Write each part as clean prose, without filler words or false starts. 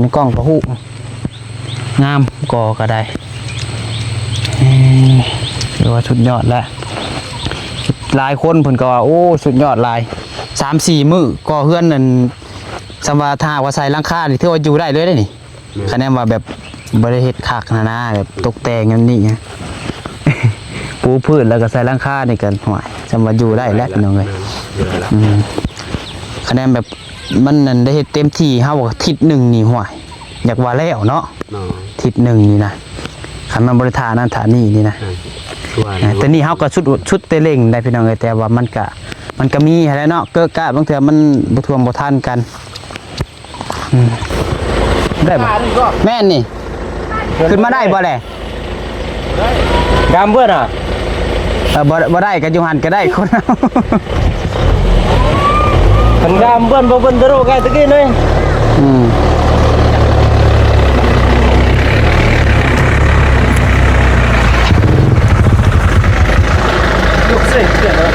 ในกล้องกระหูงามก่อก็ได้เรียกว่าสุดยอดแล้วหลายคนเพิ่นก็ว่าโอ้สุดยอดหลาย 3-4 มื้อก็เฮือนนั่นสำว่าถ้าว่าใส่หลังคานี่ถือว่าอยู่ได้เลยได้นี่คะแนนว่าแบบบ่ได้เฮ็ดคักนะแบบตกแต่งอย่างนี้ปูพื้นแล้วก็ใส่หลังคานี่กันห่วยสำว่าอยู่ได้แล้วพี่น้องเอ้ยคะแนนแบบมันนั่นได้เฮ็ดเต็มที่เฮาว่าทิศหนึ่งนี่ห่วยอยากว่าแล้วเนาะทิศหนึ่งนี่นะคันมันบริทานั่นฐานนี่นะแต่นี่เฮาก็ชุดเตเล่งได้พี่น้องเอ้ยแต่ว่ามันก็มีอะไรเนาะเกะกะบางเทื่อมันบ่ท่วมบ่ทันกันได้บ่แม่นนี่ขึ้นมาได้บ่แหละกามเบิดอ่ะบ่ได้ก็อยู่หั่นก็ได้คนคันกามเบิ้นบ่เบิ้นตะโรกายตะกี้เลยลูกเสกเกิดแล้ว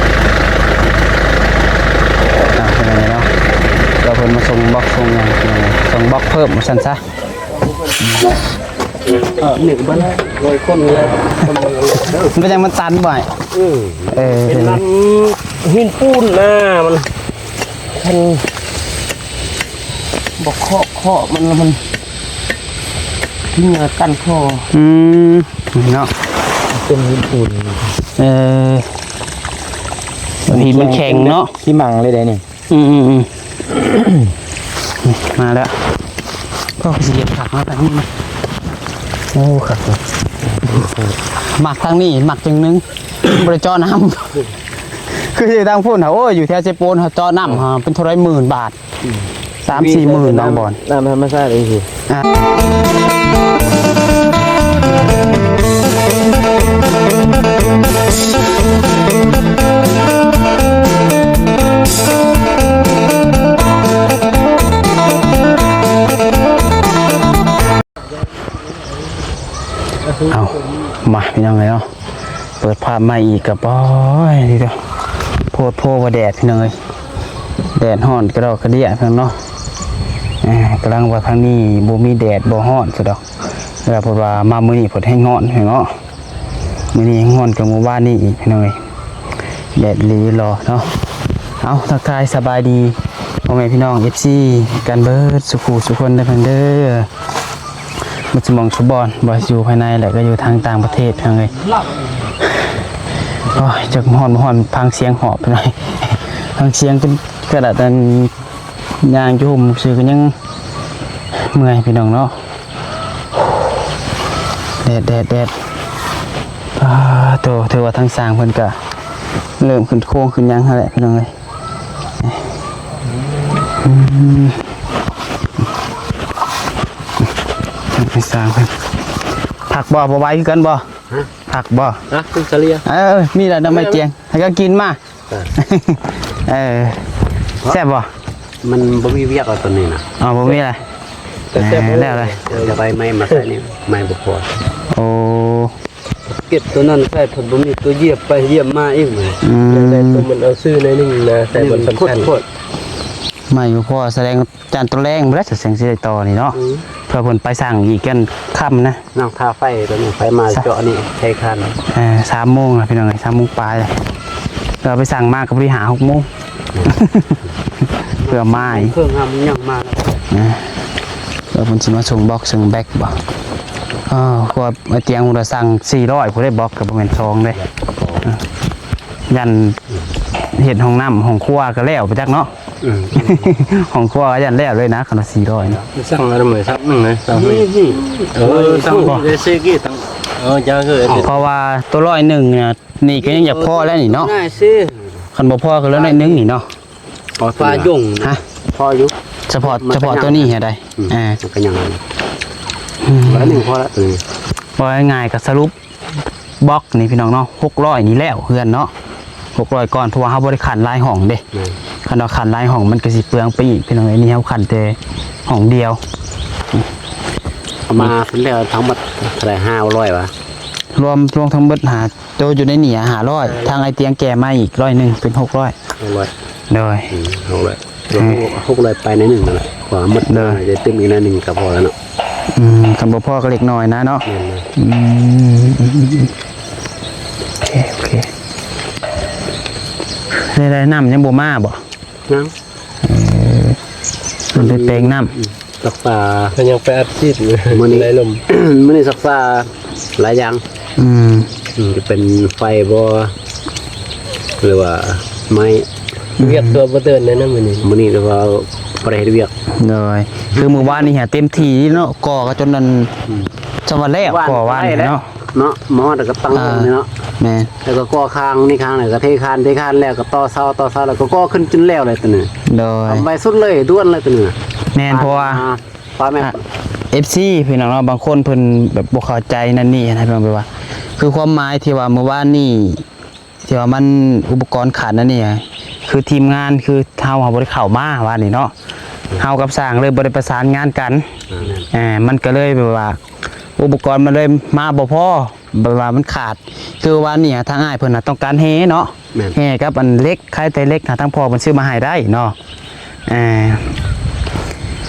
เป็นไงเนาะเราเพิ่นมาส่งบล็อกส่งอย่างส่งบล็อกเพิ่มมาสั่นซะหนึ่งบ้านร้อยคนเลยมันยังมันตันบ่อยเป็นนั้นหินปูนนะมันบอกเคาะมันแล้วมันทิ้งกันคอเนาะเป็นหินปูนหินมันแข็งเนาะที่มังเลยได้นี่มาแล้วก็สิเก็บผักมาแบบนี้มาโอ้ครับหมักทางนี้หมักจึงนึงบริจาคน้ำคือทางพูดเหรอโอ้อยู่แถวเซโปนเขาจอน้ำเป็นเท่าไร10,000 บาท 3-4 หมื่นน้องบอลน้ำธรรมชาติเลยสิเอามาพี่น้องเลยเนาะเปิดภาพมาอีกกับป้อยทีเดียวโพว่าแดดพี่น้องเลยแดดฮ้อนกระดอกกระเดี่ยเพียงเนาะกำลังว่าทางนี้บ่มีแดดบ่ฮ้อนสุดดอกแล้วพอว่ามามื้อนี้พอให้ฮ้อนพี่เนาะมื้อนี้ฮ้อนกับมื้อวานนี้อีกพี่น้องเลยแดดลีรอเนาะเอาทักทายสบายดีพ่อแม่พี่น้อง FC กันเบิดสุคนได้เพิ่นเด้อมันจะมองชุบบอลบอลอยู่ภายในแหละก็อยู่ทางต่างประเทศทางเลยโอ้ยจากหอนพังเสียงหอบไปหน่อยพังเสียงเป็นกระดาษดันยางจุ่มสื่อกันยังเมื่อยพี่น้องเนาะแดดโตเธอว่าทางสร้างเพิ่นก็เริ่มขึ้นโค้งขึ้นยังแหละพี่น้องเลยไม่สร้างเพิ่นผักบ่ไว้กันบ่ผักบ่คุณเฉลี่ยมีอะไรน้ำไม่เจียงให้ก็กินมาแซ่บบ่มันบ่มีเวียกเอาตัวนี้นะบ่มีอะไรแซ่บแล้วเลยจะไปไม่มาใส่นี่ไม่บ่พอโอ้เก็บตัวนั้นใส่ผลบ่มีตัวเหยียบไปเหยียบมาอีกเลยแต่ตัวมันเอาซื้อในนึงนะแต่มันสำคัญไม่อยู่พอแสดงจานตัวแรงบ่ได้แสดงสิได้ต่อนี่เนาะเพื่อเพิ่นไปสั่งอีกกันค่ำนะน้องทาไฟตัวนี้ไฟมาเจาะนี่ใช้คัน3 โมงนะพี่น้อง3 โมงปลายเราไปสั่งมากกับบริหาร6 โมงเพื่อไม้เครื่องทำยังมาแล้วผมจะมาส่งบล็อกส่งแบ็กบ่ก็เตียงเราสั่ง400ผมได้บล็อกกับประมาณ2เลยยันเห็ดห้องน้ำห้องครัวก็แล้วไปจักเนาะห้องครัวยันแล้วเลยนะขนาด400เนาะสั่งอะไรเหมือนสั่งหนึ่งเลยสั่งสั่งเดซิกี้ตั้งจ้าคือเพราะว่าตัว101เนี่ยนี่ก็ยังอยากพ่อแล้วนี่เนาะคันบ่พ่อก็แล้ว1นี่เนาะฟ้ายุ่งฮะพ่ออยู่เฉพาะตัวนี้เห็นได้ก็ยังไงแล้ว1พอละว่าง่ายกับสรุปบล็อกนี่พี่น้องเนาะ600นี่แล้วเพื่อนเนาะ600ก่อนเพราะว่าเขาบริขันลายห้องเด้คันเราขันลายห้องมันก็สิเปลืองไปอีกพี่น้องไอ้นี่เขาขันแต่ห้องเดียวมาเป็นแล้วทั้งหมดอะไร500วะรวมทั้งหมดหาโตอยู่ในนี่500ทางไอเตียงแก่มาอีก100เป็น600โดย พวกเลยไปในหนึ่งนั่นแหละกว่าหมดเลยจะเต็มอีกในหนึ่งก็พอแล้วเนาะ คำบ่พ่อก็เล็กน้อยนะเนาะโอเคได้น้ำยังบ่มาบ่ น้ มันได้แปลงน้ำ ำสักปลา มันยังไปอัดชีดอยู่ มื้อนี้ ในลม มื้อนี้สักปลาหลายอย่าง จะเป็นไฟบ่หรือว่าไม้ เวียดตัวบ่เตือนเลยนะมื้อนี้ มื้อนี้เราบ่ได้เฮ็ดเวียก เลยคือมื้อวานนี่ฮะเต็มที่เนาะก่อก็จนนั้นจังหวัดแล้วก่อวานนี่เนาะ เนาะหมอแต่ก็ตั้งนี่เนาะ แม่น แล้วก็ก่อค้างนี่ค้างแล้วก็เทคานแล้วก็ต่อเสาแล้วก็ก่อขึ้นจนแล้วเลยตัวนี้ โดย ทำไปสุดเลยด้วนเลยตัวนี้ แม่นเพราะว่า ปลาแม่ FC พี่น้องเนาะบางคนเพิ่นแบบบ่เข้าใจนั่นนี่นะพี่น้องไปว่า คือความหมายที่ว่าเมื่อวานนี่ที่ว่ามันอุปกรณ์ขาดนั่นนี่คือทีมงานคือเฮาบ่ได้เข้ามาว่านี่เนาะเฮากับสร้างเลยบ่ได้ประสานงานกันมันก็เลยแบบว่า อุปกรณ์มันเลยมาบ่พอแบบว่ามันขาดคือว่านี่ทางอ้ายเพิ่นน่ะต้องการเฮเนาะเฮกับอันเล็กคล้ายแต่เล็กทางพ่อเพิ่นซื้อมาให้ได้เนาะ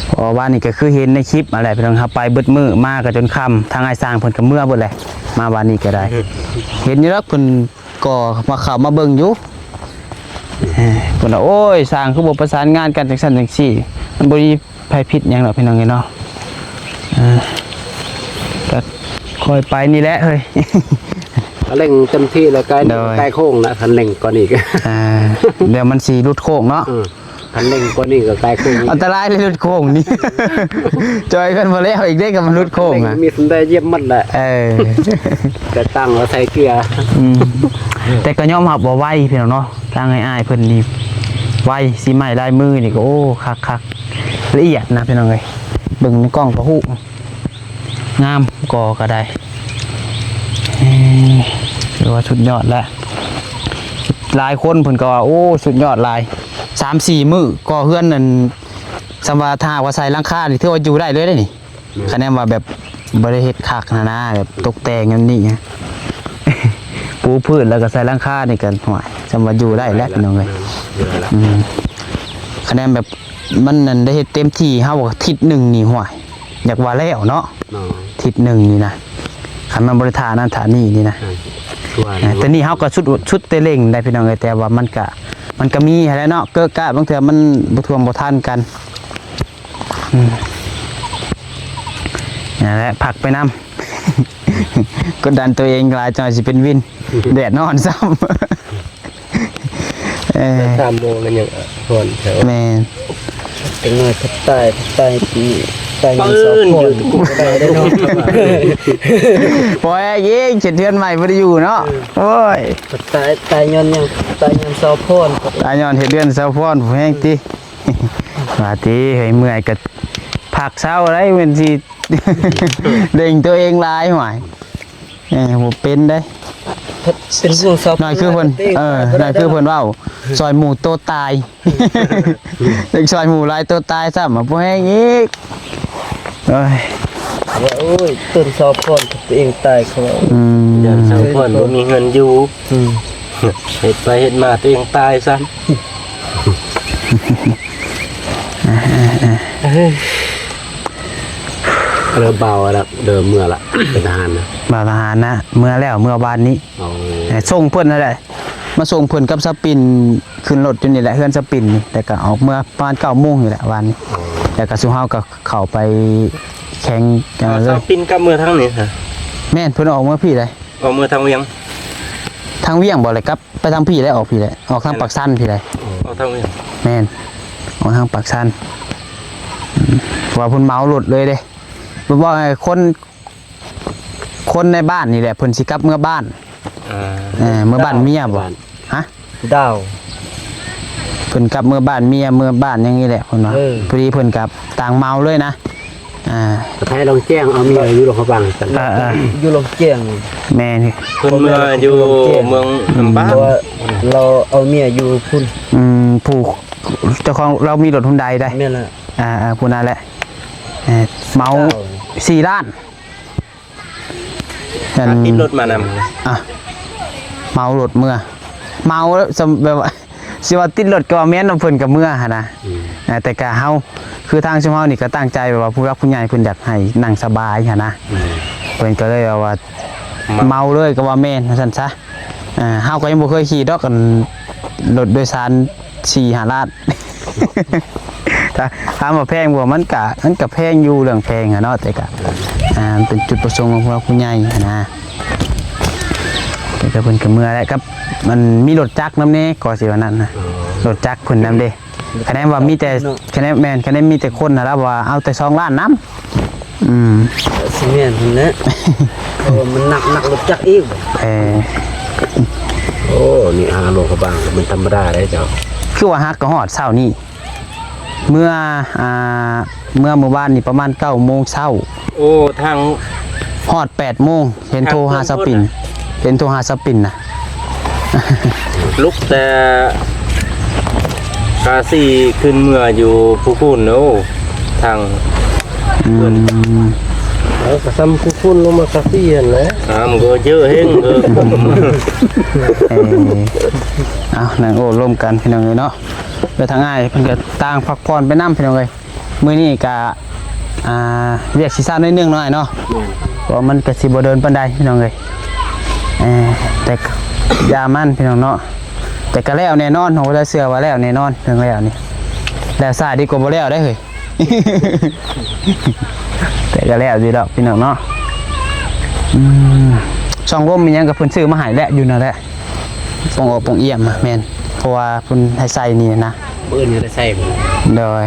เพราะว่านี่ก็คือเห็นในคลิปอะไรพี่น้องครับไปเบิดมือมาก็จนค่ำทางอ้ายสร้างเพิ่นก็เมื่อเบิดเลยมาวันนี้ก็ได้ เห็นอยู่แล้วเพิ่นก็มาเข้ามาเบิ่งอยู่เพิ่นว่าโอ้ยสร้างคือบ่ประสานงานกันจังซั่นจังซี่มันบ่มีภัยพิษหยังหรอกพี่น้องเนาะก็คอยไปนี่แหละเฮ้ย เร่งเต็มที่แล้วใกล้โค้งแล้วคันเร่งก่อนอีก เดี๋ยวมันสีรุดโค้งเนาะ คันเร่งก่อนอีกก็ใกล้โค้ง อันตรายเลยรุดโค้งนี่ จอยกันมาแล้วอีกได้กับมันรุดโค้งอ่ะ มีสันได้เยี่ยมมัดแหละจะตั้งแล้วใส่เกลือ แต่ก็ยอมรับว่าไวพี่น้องเนาะทางอ้ายเพิ่นนี่ไวสีไม้ลายมือนี่ก็โอ้คักละเอียดนะพี่น้องเอ้ยเบิ่งในกล้องก็ฮู้งามก็ได้ถือว่าสุดยอดแล้วหลายคนเพิ่นก็ว่าโอ้สุดยอดหลาย 3-4 มื้อก็เฮือนนั่นสำว่าถ้าว่าใส่หลังคานี่ถือว่าอยู่ได้เลยได้นี่คะแนนว่าแบบบ่ได้เฮ็ดคักนะแบบตกแต่งอย่างนี้ ปูพื้นแล้วก็ใส่หลังคานี่กันหวยสำว่าอยู่ได้แล้วพี่น้องเอ้ยคะแนนแบบมันนั่นได้เฮ็ดเต็มที่เฮาก็ทิศหนึ่งนี่หวยอยากว่าแล้วเนาะทิศหนึ่งนี่นะคันมันบริฐานนั่นฐานนี่นี่นะแต่นี่เฮาก็ชุดเตเล่งได้พี่น้องเอ้ยแต่ว่ามันก็มีแล้วเนาะเกะกะบางเทื่อมันบ่ท่วมบ่ทันกันนั่นแหละผักไปนำ กดดันตัวเองหลายจังสิเป็นวินแดดนอนซ้ำ 3 โมงแล้วยังฮ้อนแถว แม่ เป็นไงพัดใต้ปีใต้ ปืนอยู่กูก็ได้เนาะ ปล่อยยิงเจ็ดเดือนใหม่บ่ได้อยู่เนาะโอ้ย พัดใต้ย้อนยังใต้ย้อนซอพอน ตายย้อนเฮ็ดเดือนเช้าพรผู้แห้งติ ว่าติเฮ้ยเมื่อยก็พักเช้าได้เหมือนสิ เด้งตัวเองหลายหวยบ่เป็นได้ เป็นช่วงซอ น้อยคือเพิ่นน้อยคือเพิ่นเว้าซอยหมูโตตาย เด็กซอยหมูหลายโตตายซ้ำบ่แห้งอีกเอ้ย โอ้ยต้นซอพอนตัวเองตายเขา อย่างชาวพ่อนบ่มีเงินอยู่เฮ็ดไปเฮ็ดมาตัวเองตายซ้ำ เริ่มเบาแล้วเดิมเมื่อละเป็นทหารนะ บ่าวทหารนะเมื่อแล้วเมื่อวานนี้ ส่งเพิ่นนั่นแหละมาส่งเพิ่นกับสปินขึ้นรถจนนี่แหละเฮือนสปินนี่แต่ก็ออกเมื่อประมาณ 9:00 นอยู่แหละวันนี้แล้วก็สุเฮาก็เข้าไปแข่งกันเล สาวย ปินกับมือทางนี้ค่ะ แม่นเพิ่นออกเมื่อพี่เลย เอามือทางเวียง ทางเวียงบ่เลยครับไปทางพี่เลยออกพี่เลยออกทางปากซันพี่เลย เอาทางเวียง แม่นออกทางปากซันว่าเพิ่นเมารถเลยเด้เพิ่นว่าคนในบ้านนี่แหละเพิ่นสิกลับเมื่อบ้านเมื่อบ้านเมียบ่ฮะ ดาว เพิ่นกลับเมื่อบ้านเมียเมื่อบ้านอย่างนี้แหละเพิ่นว่าพอดีเพิ่นกลับต่างเมาเลยนะให้ลองแจ้งเอาเมียอยู่โรงพยาบาลกันอยู่โรงแจ้ง แม่นี่ เพิ่นเมื่ออยู่เมืองบ้าน เพราะว่าเราเอาเมียอยู่พุ่น ผู้เจ้าของเรามีรถฮุนไดได้ แม่นละ ผู้นั้นแหละเมา4 ล้าน ติดรถมานำ เมารถเมื่อเมาแล้วแบบว่าสิว่าติดรถก็ว่าแม่นเพิ่นกับเมื่อหั่นน่ะ แต่กะเฮาคือทางชุมเฮานี่ก็ตั้งใจว่าผู้รักผู้ใหญ่เพิ่นอยากให้นั่งสบายหั่นนะเพิ่นก็เลยว่าเมาเลยก็ว่าแม่นซั่นซะเฮาก็ยังบ่เคยขี่ดอกกันรถโดยสาร4-5 ล้าน ถ้าถามว่าแพงบ่มันก็แพงอยู่เรื่องแพงอะเนาะแต่ก็มันเป็นจุดประสงค์ของผู้รักผู้ใหญ่นะแต่ก็เพิ่นก็เมื่อแล้วครับมันมีรถจักรนำแน่ก็สิว่านั้นนะรถจักรเพิ่นนำเด้คะแนนว่ามีแต่คะแนนแม่นคะแนนมีแต่คนนะแล้วว่าเอาแต่2 ล้านนำสิแม่นพุ่นแหละเพราะว่ามันหนักรถจักรอีก โอ้นี่5 โลกระบังมันธรรมดาได้เจ้าคือว่าฮักก็ฮอดเช้านี้เมื่อเมื่อวานนี่ประมาณ9 โมงเช้าโอ้ทางฮอด8 โมงเห็นโทรหาสปินน่ะ ลุกแต่กาซี่ขึ้นเมื่ออยู่ผู้คุณโอ้ทางแล้วก็ซ้ำคุ้นลงมากาซี่นั่นแหละมันก็เยอะเฮงเอานั่งโอ้ร่วมกันพี่น้องเนาะแล้วทางอ้ายเพิ่นก็ต่างพักผ่อนไปนำพี่น้องเอ้ยมื้อนี้ก็เรียกสิซ่าน้อยนึงหน่อยเนาะเพราะมันก็สิบ่เดินปานใดพี่น้องเอ้ยแต่ยามันพี่น้องเนาะแต่ก็แล้วแน่นอนโหจะเชื่อว่าแล้วแน่นอนเรื่องแล้วนี่แล้วซ่าดีกว่าบ่แล้วได้เฮ้ย แต่ก็แล้วดีดอกพี่น้องเนาะช่องร่มมีหยังกับเพิ่นซื้อมาให้แล้วอยู่นั่นแหละปองออกปองเอี่ยมแม่นเพราะว่าเพิ่นให้ใส่นี่นะมื้อนี้ได้ใส่บ่โดย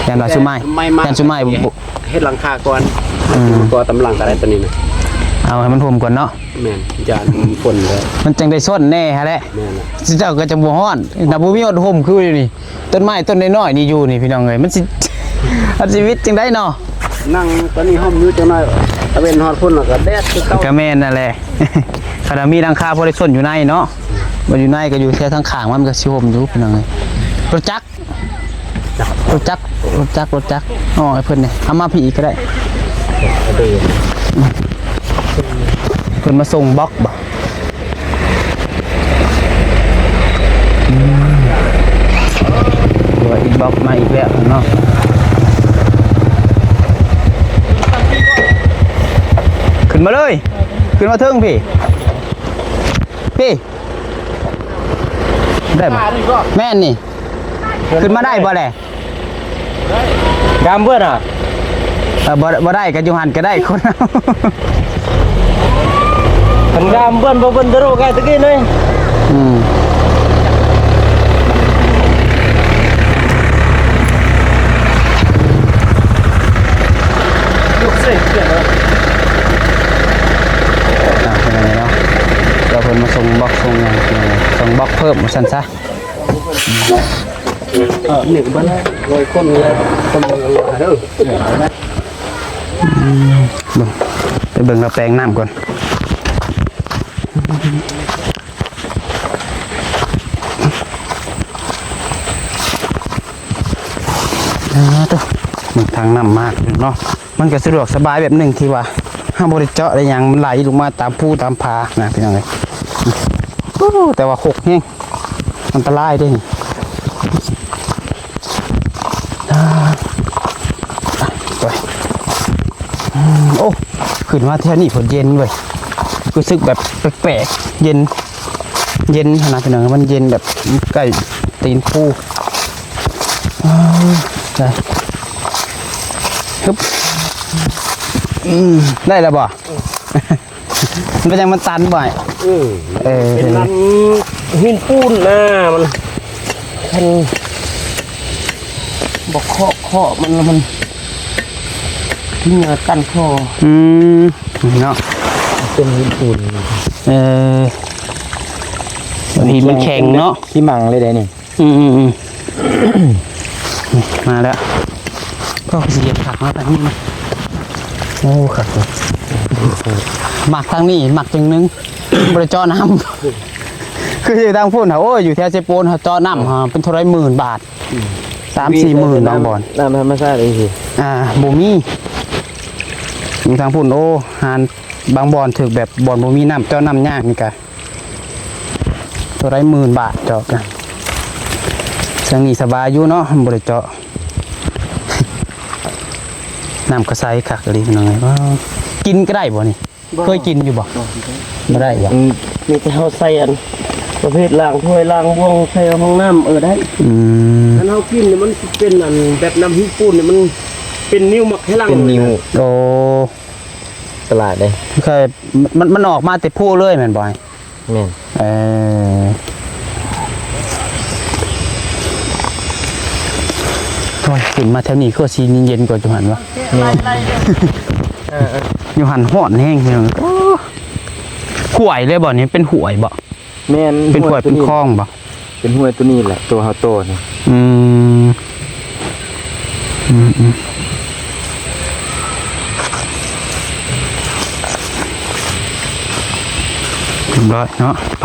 ยันว่าซุไม้ยันซุไม้เฮ็ดหลังคาก่อนก็ตำหลังก็ได้ตัวนี้นะเอาให้มันท่วมก่อนเนาะแม่นจานฝนเลยมันจังได้ส้นแน่ฮะแหละแม่นเจ้าก็จะบ่ฮ้อนถ้าบ่มีอดห่มคืออยู่นี่ต้นไม้ต้นน้อยๆนี่อยู่นี่พี่น้องเอ้ยมันสิชีวิตจังได๋เนาะนั่งตอนนี้ห่มอยู่จังได๋ตะเวนฮอดพุ่นแล้วก็แดดคือเก่าก็แม่นนั่นแหละขณะมีหลังคาพอได้ส้นอยู่ในเนาะบ่อยู่ในก็อยู่แค่ทางข้างมันก็สิห่มอยู่พี่น้องเอ้ยรถจักรอ๋อไอ้เพิ่นนี่เอามาพี่อีกก็ได้เพิ่นมาส่งบล็อกบ่ตัวอีกบล็อกมาอีกแล้วเนาะขึ้นมาเลยขึ้นมาเทิงพี่ได้บ่แม่นนี่ขึ้นมาได้บ่แหละดำเพื่อนอ่ะบ่ได้ก็อยู่หันก็ได้คนขันดำเพื่อนบ่เพิ่นตะโรกายตะกี้เลยลูกเสกเกิดแล้วเป็นไงเนาะเราเพิ่นมาส่งบล็อกส่งหยังส่งบล็อกเพิ่มมาซั่นซะนี่ก็บ่ได้100 คนเลยคนเด้อไปเบิ่งเราแปลงน้ำก่อนตัวมันทางน้ำมากเนาะมันก็สะดวกสบายแบบหนึ่งที่ว่าห้ามบริเจาะอะไรอย่างมันไหลลงมาตามภูตามผานะพี่น้องเลยแต่ว่าหกแห้งอันตรายด้วยนี่ไปโอ้ขึ้นมาแถวนี้ฝนเย็นเว้ยรู้สึกแบบแปลกๆเย็นนะพี่น้องมันเย็นแบบใกล้ตีนภูได้ฮึบได้แล้วบ่มันเป็นยังมันตันบ่อยเป็นนั้นหินปูนนะมันบอกเคาะมันที่เนื้อกั้นคอเนาะเป็นหินปูนหินมันแข็งเนาะที่มังเลยได้นี่มาแล้วก็เสียผักมาทางนี้มาโอ้ครับหมักทางนี้หมักจึงนึงบริจาคน้ำคือทางพูดเหรอโอ้ยอยู่แถวเซโปนเขาจอน้ำเป็นเท่าไร10,000 บาท 3-4 หมื่นน้องบอลน้ำธรรมชาติเลยสิบูมี่อยู่ทางพูดโอ้หานบางบอลถือแบบบอลบูมี่น้ำเจ้าน้ำยากนี่กันเท่าไร10,000 บาทเจาะกันทางนี้สบายอยู่เนาะบริจาค น้ำกระไซคักเลยพี่น้องเอ้ยว้าวกินก็ได้บ่นี่เคยกินอยู่บ่บ่ได้บ่ มีแต่เฮาใส่อันประเภทล้างถ้วยล้างบ่วงใส่ห้องน้ำได้ ถ้าเฮากินเนี่ยมันสิเป็นอันแบบน้ำหิ้งปูนเนี่ยมันเป็นนิ้วมักให้ลังเป็นนิ้ว โอ้ ตลาดเลย เคยมันออกมาแต่ผู้เลยแม่นบ่อย แม่น โอ้ยขึ้นมาแถวนี้ก็สิเย็นๆกว่าจุหันวะอยู่หันฮ้อนแห้งพี่น้องโอ้ห่วยเลยบ่นี่เป็นห่วยบ่ แม่น เป็นห่วยเป็นคลองบ่ เป็นห้วยตัวนี้แหละตัวเฮาโตนี่ อืมเรียบร้อยเนาะไป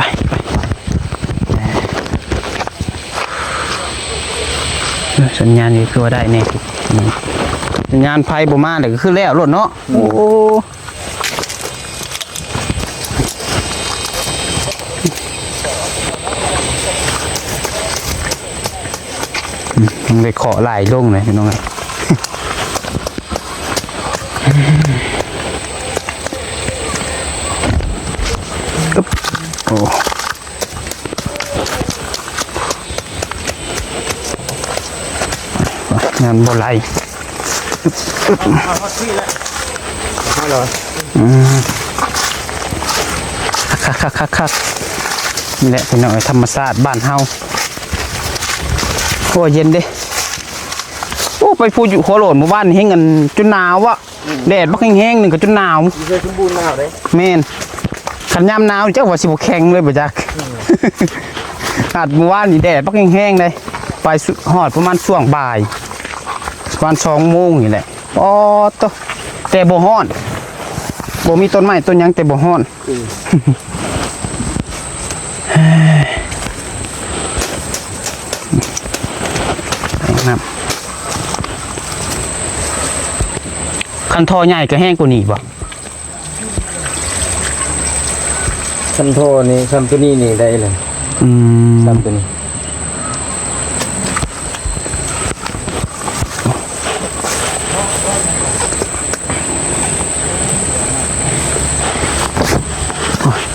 สัญญาณนี่คือว่าได้เนี่ยสัญญาณไฟบ่มาเดี๋ยวก็คือแล้วรถเนาะโอ้ไปขอไหลลงเลยพี่น้องโอ้งานบ่ไหลคักนี่แหละพี่น้องธรรมชาติบ้านเฮาโอ้เย็นเด้โอ้ไปพูดอยู่หัวโหลนหมู่บ้านเฮงกันจนหนาววะแดดบักแห้งๆหนึ่งก็จนหนาว เคยสมบูรณ์หนาวเด้ แม่นขันยามหนาวเจ้าว่าสิบแข็งเลยบ่จักอาจหมู่บ้านนี่แดดบักแห้งๆเลยไปหอดประมาณช่วงบ่ายประมาณ2 โมงนี่แหละอ๋อตัวแต่บ่ฮ้อนบ่มีต้นไม้ต้นหยังแต่บ่ฮ้อนน้ำคันทอใหญ่ก็แห้งกว่านี้บ่ คันโทนี่คันตัวนี้นี่ได้เลยคันตัวนี้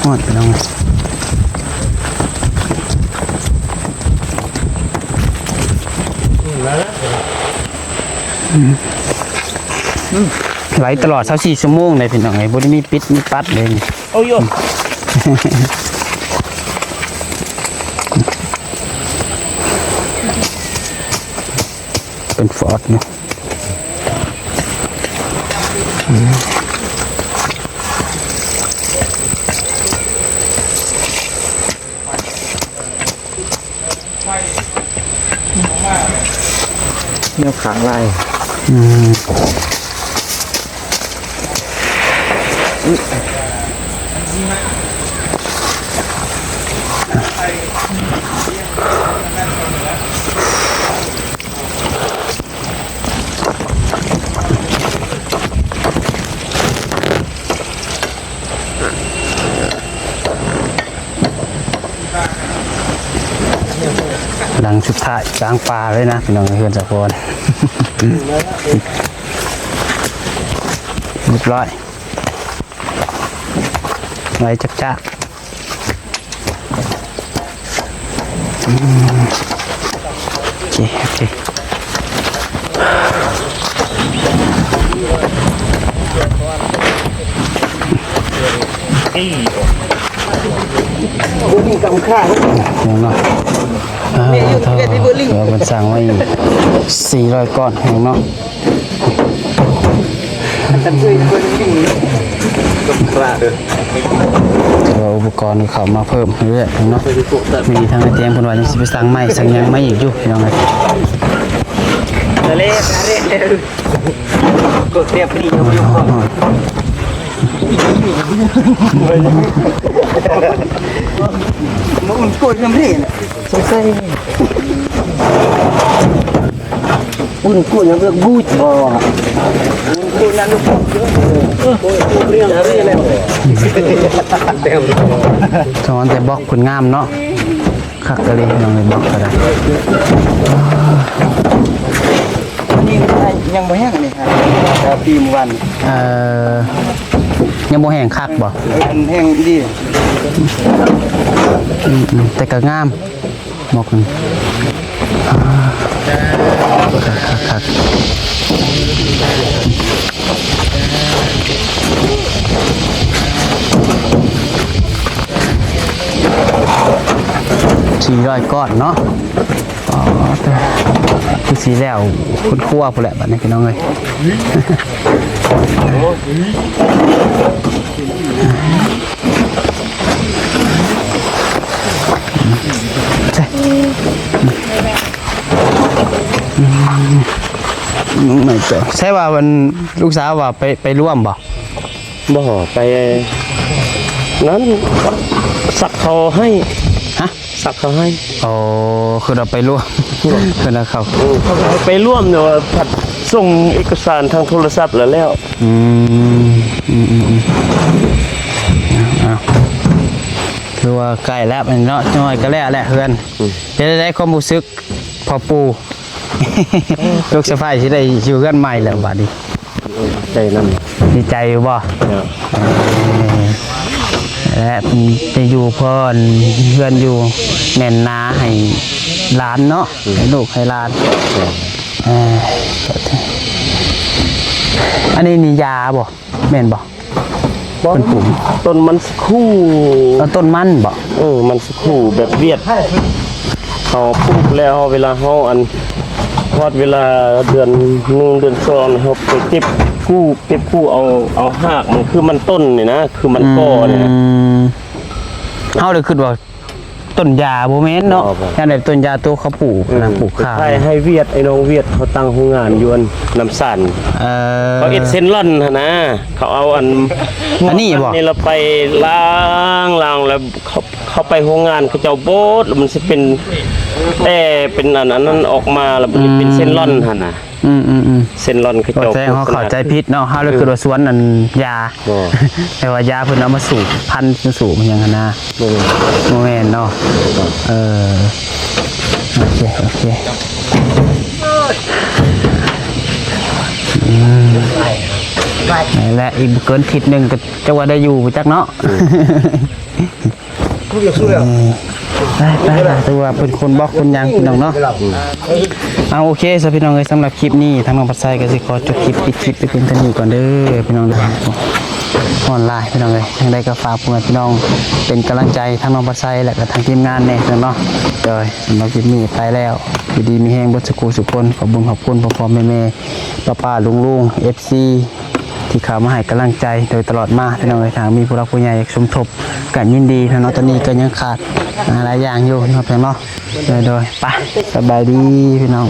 หมดไปแล้วไงไหลตลอด24 ชั่วโมงเลยพี่น้องไอ้บ่ได้มีปิดมีปัดเลยนี่ โอ้ย เป็นฟอร์ดเนาะเนี่ยขางลายหลังสุดท้ายกลางป่าเลยนะพี่น้องเพื่อนสะพอนเรียบร้อยไว้จักจ้าโอเคโอเคบุญกำค่า ยังเนาะเดี๋ยวมันสั่งไว้400 ก้อนยังเนาะ กันช่วยคนวิ่งกำค่าเด้อ แต่ว่าอุปกรณ์นี่เขามาเพิ่มเรื่อยๆเนาะมีทางไอเตียงเพิ่นว่ายังสิไปสั่งใหม่สั่งหยังไม่อีกอยู่พี่น้องเอ้ย ทะเลกดเรียบดีอยู่ก่อนมันกดน้ำเล่น่ะสงสัยมันกดน้ำเลือกบูชบ่กดน้ำเลือกเรื่องอะไรแล้ว สอนแต่บล็อกผลงามเนาะคักกะเลยพี่น้องเลยบล็อกก็ได้ นี้ยังบ่แห้งนี่ครับแต่ปีเมื่อวัน ยังบ่แห้งคักบ่ มันแห้งดี แต่ก็งามบอกกันคัก400ก้อนเนาะอ๋อคือสีแล้วคุณครัวพุ่นแหละบัดนี้พี่น้องเอ้ยใช่ไม่เจอใช่ว่าวันลูกสาวว่าไปร่วมบ่ บ่ไปนั้นสักเขาให้ ฮะ สักเขาให้ อ๋อคือเราไปร่วมคือเราเขา ไปร่วมเนี่ยว่าผัดส่งเอกสารทางโทรศัพท์แล้ว คือว่าใกล้แล้วมันเนาะน้อยก็แล้วแหละเพื่อนจะได้ความรู้สึกพอปู ลูกสะใภ้สิได้อยู่กันใหม่แล้วบัดนี้ ใจนั่น ดีใจอยู่บ่และจะอยู่เพื่อนเพื่อนอยู่แน่นนาให้หลานเนาะให้ลูกให้หลานอันนี้นี่ยาบ่แม่นบ่เป็นปุ่ม ต้นมันสักคู่ ต้นมันบ่ มันสักคู่แบบเวียดเขาปลูกแล้วเวลาเขาอันพอดเวลาเดือน1เดือน2เขาไปเก็บกู้เอาหากมันคือมันต้นนี่นะคือมันก่อนี่นะ เฮาเลยคิดว่าต้นยาบ่แม่นเนาะแค่ไหนต้นยาตัวเขาปลูกนะปลูกข้าว ให้เวียดไอ้น้องเวียดเขาตั้งโรงงานอยู่อันน้ำสั่นเขาเอ็ดเซนล่อนหั่นนะเขาเอาอันนี้เราไปล้างแล้วเขาไปโรงงานเขาเจ้าโบดแล้วมันสิเป็นแต่เป็นอันนั้นออกมาแล้วมันเป็นเส้นล่อนหั่นน่ะเส้นล่อนเขาเจ้า แสดงเขาเข้าใจผิดเนาะเฮาเลยคิดว่าสวนนั่นยาแต่ว่ายาเพิ่นเอามาสูบพันธุ์สูบมันยังหั่นนะบ่แม่นเนาะโอเคและอีกเกินทิศหนึ่งก็จะว่าได้อยู่จักเนาะไปตัวเป็นคนบอกคนยังพี่น้องเนาะเอาโอเคสำหรับพี่น้องเลยสำหรับคลิปนี้ทางน้องปัดไซก็สิขอจบคลิปปิดคลิปไปเพียงเท่านี้ก่อนเด้อพี่น้องนะออนไลน์พี่น้องเลยทางใดก็ฝากพี่น้องเป็นกำลังใจทางน้องปัดไซและก็ทางทีมงานเนี่ยเนาะโดยสำหรับคลิปนี้ไปแล้วอยู่ดีมีแห้งบดสกูสุคนขอบคุณพ่อแม่ป้าลุง FC ที่เข้ามาให้กำลังใจโดยตลอดมาพี่น้องทางมีผู้รักผู้ใหญ่สมทบกันยินดีนะเนาะตอนนี้ก็ยังขาดหลายอย่างอยู่เนาะพี่น้องโดยไปสบายดีพี่น้อง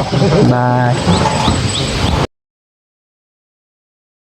บาย